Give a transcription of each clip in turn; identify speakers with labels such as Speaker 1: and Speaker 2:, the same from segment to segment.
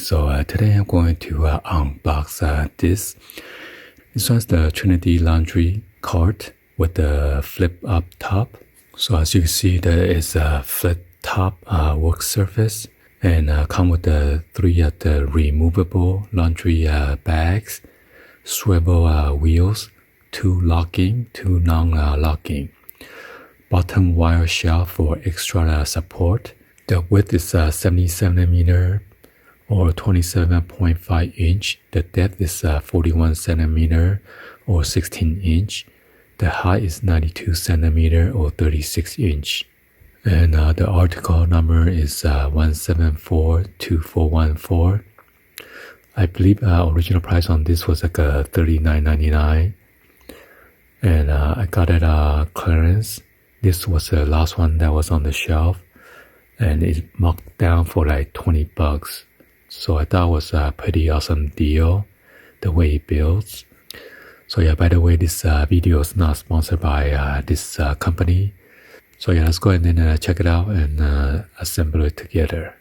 Speaker 1: So today I'm going to unbox this. This one's the Trinity laundry cart with the flip up top. So as you can see, there is a flip top work surface and come with the 3 of the removable laundry bags, swivel wheels, 2 locking, 2 non-locking. Bottom wire shelf for extra support. The width is 70 centimeter or 27.5 inch. The depth is 41 centimeter or 16 inch. The height is 92 centimeter or 36 inch. And the article number is 1742414. I believe original price on this was like $39.99. And I got it clearance. This was the last one that was on the shelf, and it's marked down for like $20. So I thought it was a pretty awesome deal, the way it builds. So yeah, by the way, this video is not sponsored by this company. So yeah, let's go ahead and check it out and assemble it together.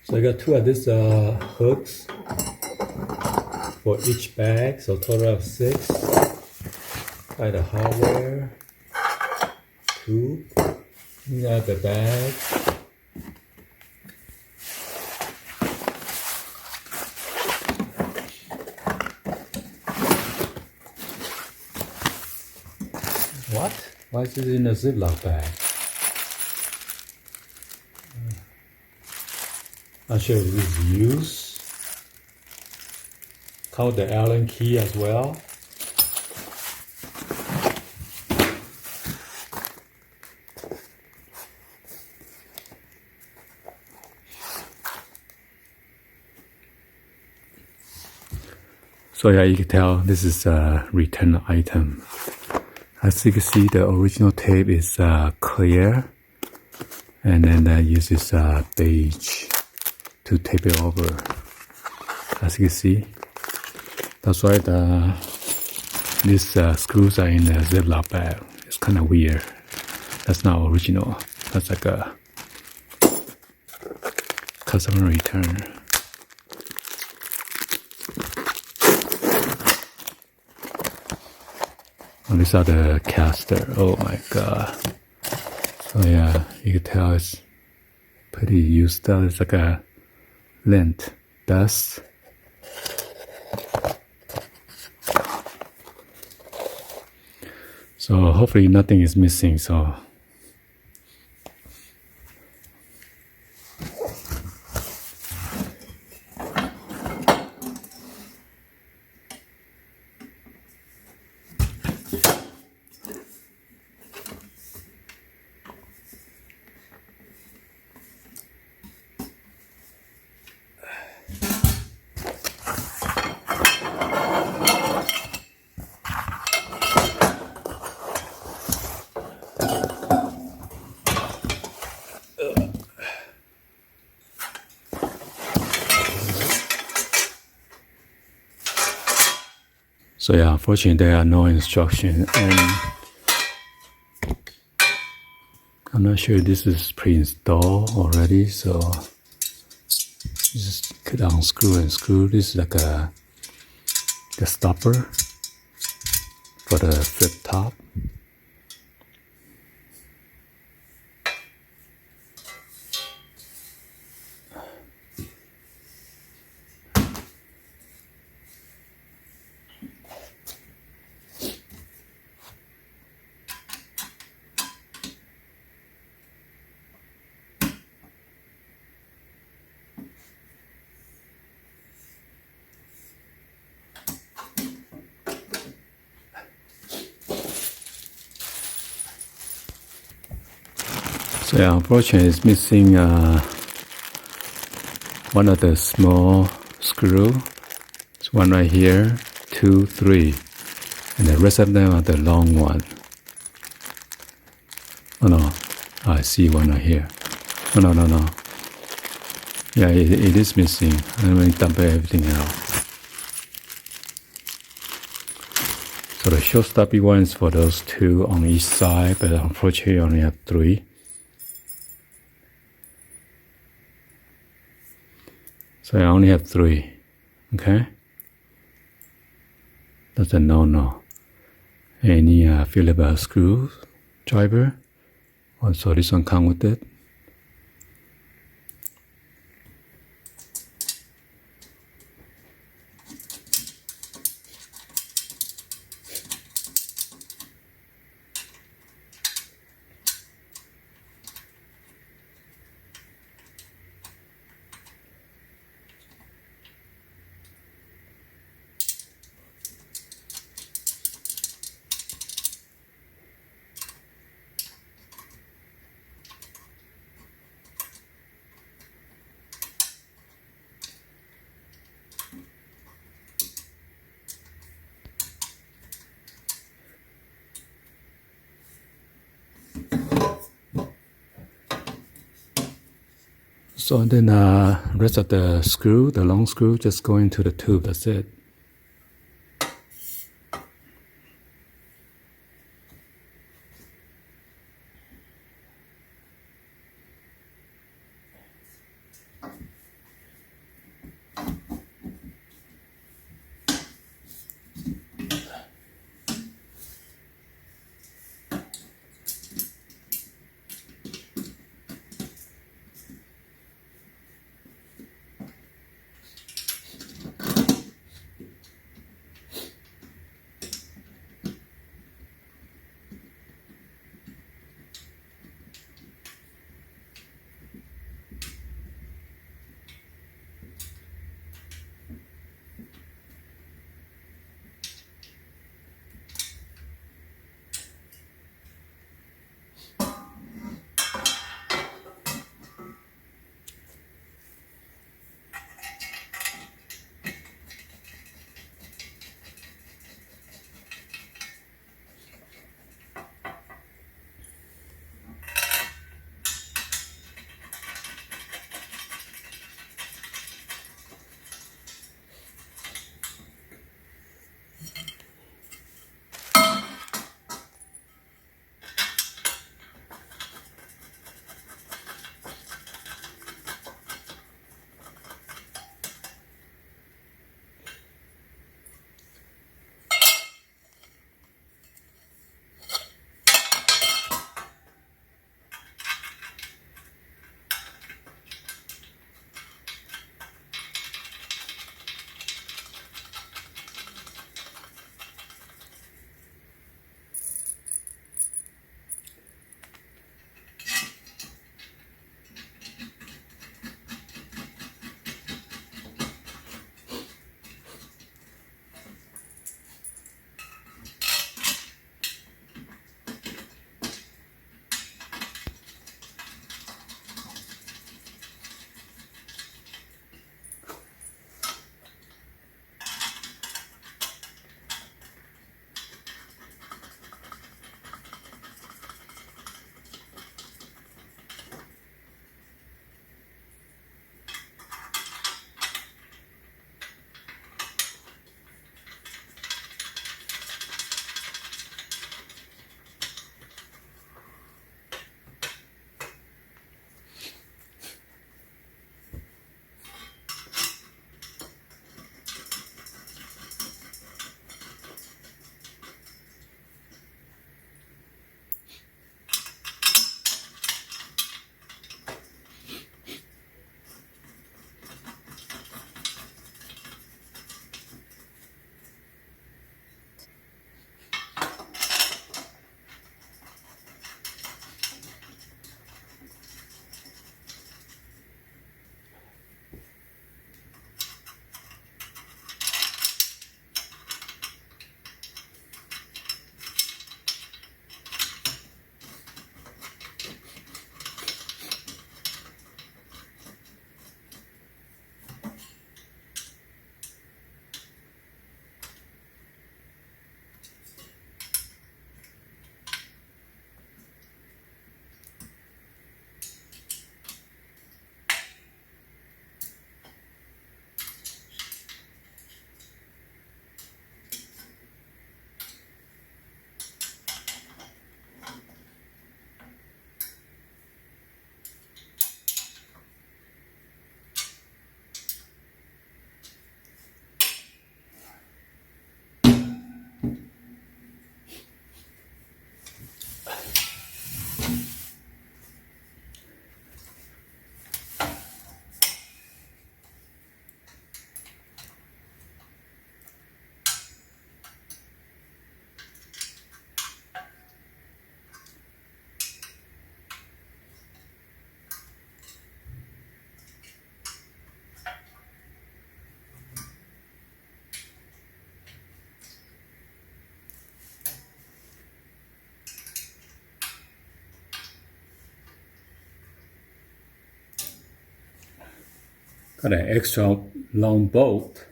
Speaker 1: So I got 2 of these hooks for each bag, so total of 6. By the hardware, 2. Got the bag. What? Why is it in a Ziploc bag? Not sure if this is used. Count the Allen key as well. So yeah, you can tell this is a return item. As you can see, the original tape is clear, and then that uses beige to tape it over. As you can see, that's why these screws are in the Ziploc bag. It's kind of weird. That's not original. That's like a customer return. Oh, these are the caster. Oh my god. So yeah, you can tell it's pretty used up. It's like a lint, dust. So hopefully nothing is missing. So So yeah, unfortunately there are no instructions, and I'm not sure this is pre-installed already, so just could unscrew and screw. This is like the stopper for the flip top. So yeah, unfortunately, it's missing one of the small screw. It's one right here, 2, 3, and the rest of them are the long one. Oh no, I see one right here. Oh no. Yeah, it is missing. I'm going to dump everything out. So the short-stoppy one is for those 2 on each side, but unfortunately, I only have 3. So I only have 3, okay? That's a no-no. Any fillable screw driver? Also, this one comes with it. So then rest of the screw, the long screw, just go into the tube, that's it. Got an extra long bolt.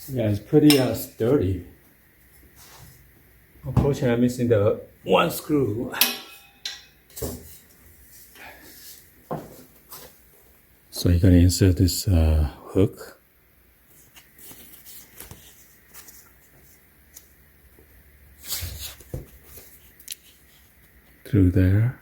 Speaker 1: Yeah, it's pretty sturdy. Unfortunately, I'm missing the one screw. So you're gonna insert this hook. Through there.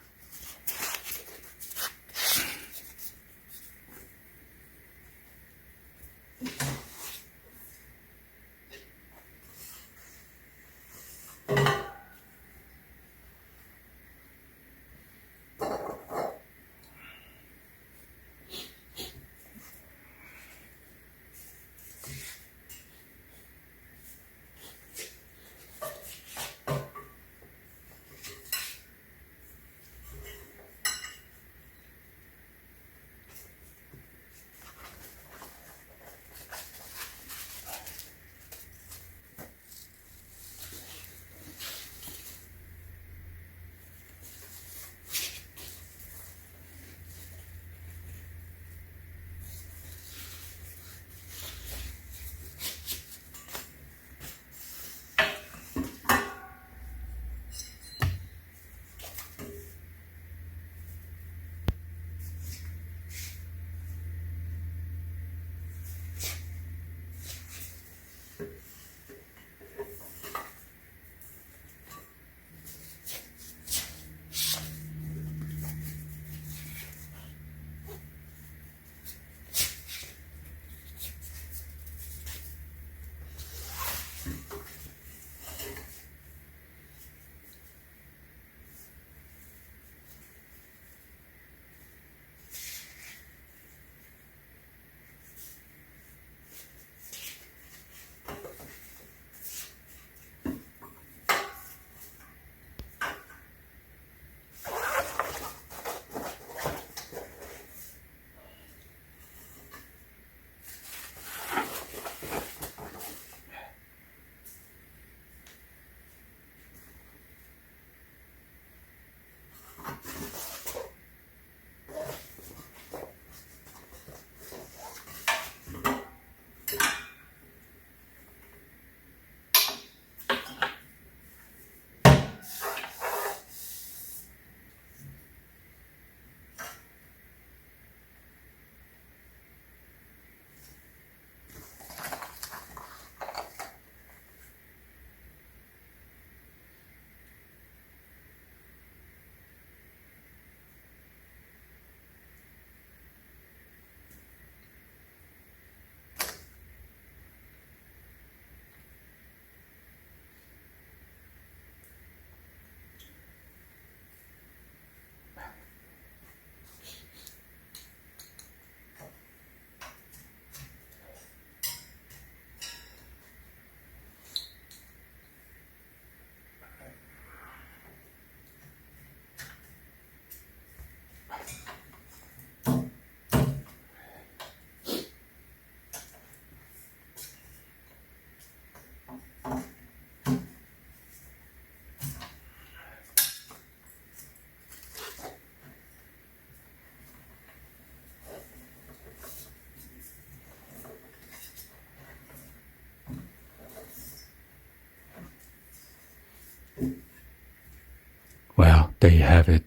Speaker 1: Well, there you have it.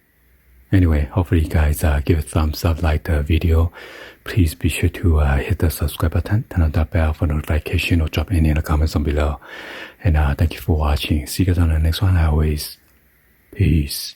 Speaker 1: Anyway, hopefully you guys give a thumbs up, like the video. Please be sure to hit the subscribe button, turn on the bell for notification, or drop any in the comments on below. And thank you for watching. See you guys on the next one. As always, peace.